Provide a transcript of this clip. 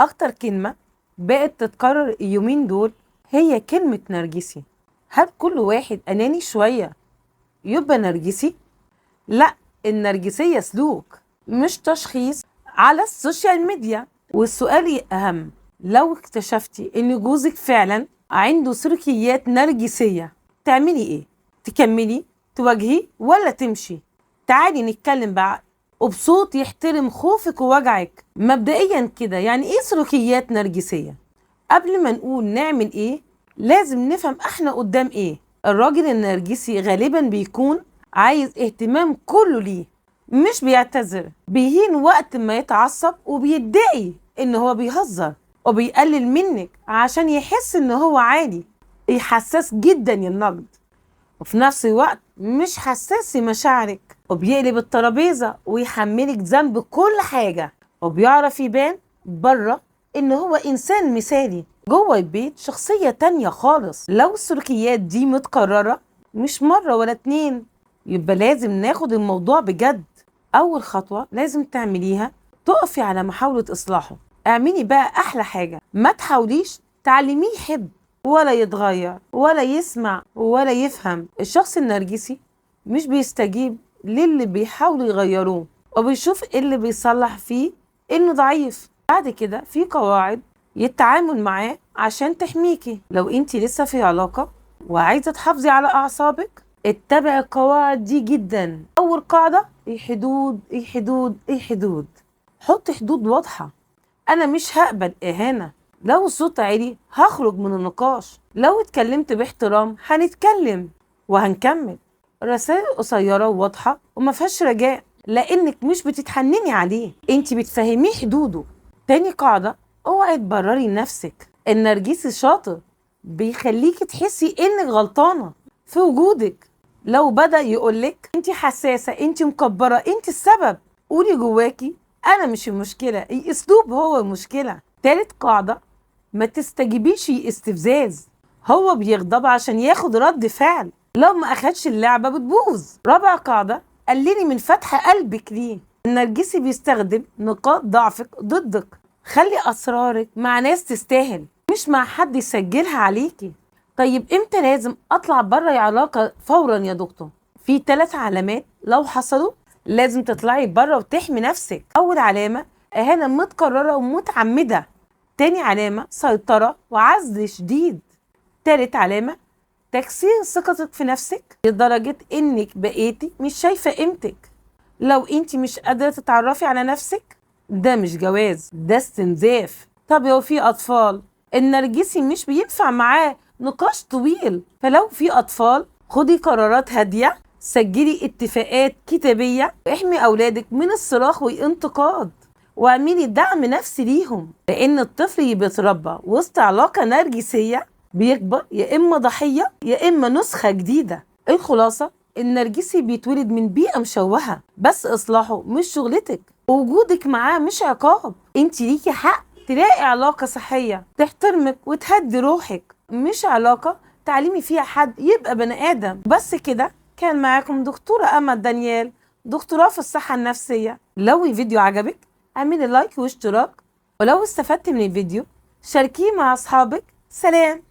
اكتر كلمة بقت تتكرر اليومين دول هي كلمة نرجسي. هل كل واحد اناني شوية يبقى نرجسي؟ لا، النرجسية سلوك مش تشخيص على السوشيال ميديا. والسؤال أهم، لو اكتشفتي إن جوزك فعلا عنده سلوكيات نرجسية تعملي إيه؟ تكملي؟ تواجهي؟ ولا تمشي؟ تعالي نتكلم بقى وبصوت يحترم خوفك ووجعك. مبدئيا كده، يعني إيه سلوكيات نرجسية؟ قبل ما نقول نعمل إيه لازم نفهم إحنا قدام إيه. الراجل النرجسي غالبا بيكون عايز اهتمام كله ليه، مش بيعتذر، بيهين وقت ما يتعصب وبيدعي ان هو بيهزر وبيقلل منك عشان يحس ان هو عادي. حساس جدا للنقد وفي نفس الوقت مش حساس لمشاعرك، وبيقلب الترابيزة ويحملك ذنب كل حاجة، وبيعرف يبان بره ان هو انسان مثالي، جوه البيت شخصية تانية خالص. لو السلوكيات دي متكررة مش مرة ولا اتنين يبقى لازم ناخد الموضوع بجد. اول خطوة لازم تعمليها تقفي على محاولة اصلاحه. اعملي بقى احلى حاجة، ما تحاوليش تعلميه يحب ولا يتغير ولا يسمع ولا يفهم. الشخص النرجسي مش بيستجيب للي بيحاولوا يغيروه، وبيشوف اللي بيصلح فيه انه ضعيف. بعد كده في قواعد يتعامل معاه عشان تحميكي. لو انتي لسه في علاقة وعايزة تحافظي على اعصابك اتبع القواعد دي جدا. اول قاعدة الحدود الحدود الحدود. حط حدود واضحة. انا مش هقبل اهانة، لو الصوت عالي هخرج من النقاش، لو اتكلمت باحترام هنتكلم وهنكمل. رسائل قصيرة وواضحة وما فيهاش رجاء، لانك مش بتتحنني عليه، انت بتفهميه حدوده. تاني قاعدة، اوعي تبرري نفسك. النرجسي شاطر بيخليكي تحسي انك غلطانة في وجودك. لو بدأ يقولك انت حساسة، انت مكبرة، انت السبب، قولي جواكي انا مش المشكلة، الاسلوب هو المشكلة. تالت قاعدة، ما تستجيبيش استفزاز. هو بيغضب عشان ياخد رد فعل، لو ما اخدش اللعبة بتبوظ. رابع قاعدة، قللي من فتح قلبك ليه. النرجسي بيستخدم نقاط ضعفك ضدك. خلي اسرارك مع ناس تستاهل، مش مع حد يسجلها عليكي. طيب امتى لازم اطلع بره العلاقة فورا يا دكتور؟ في 3 علامات لو حصلوا لازم تطلعي بره وتحمي نفسك. اول علامة اهانة متكررة ومتعمدة. تاني علامة سيطرة وعزل شديد. تالت علامة تكسير ثقتك في نفسك لدرجة انك بقيتي مش شايفة قيمتك. لو انت مش قادرة تتعرفي على نفسك ده مش جواز، ده استنزاف. طب لو في اطفال، النرجسي مش بينفع معاه نقاش طويل. فلو في اطفال خدي قرارات هادية، سجلي اتفاقات كتابية، احمي اولادك من الصراخ والانتقاد، واعملي دعم نفسي ليهم. لان الطفل اللي بيتربى وسط علاقة نرجسية بيكبر يا اما ضحية يا اما نسخة جديدة. الخلاصة، النرجسي بيتولد من بيئة مشوهة، بس اصلاحه مش شغلتك، وجودك معاه مش عقاب. انت ليكي حق تلاقي علاقة صحية تحترمك وتهدي روحك، مش علاقة تعلمي فيها حد يبقى بني آدم. بس كده. كان معاكم دكتورة أمل دانيال، دكتوراه في الصحة النفسية. لو الفيديو عجبك اعملي لايك واشتراك، ولو استفدت من الفيديو شاركيه مع أصحابك. سلام.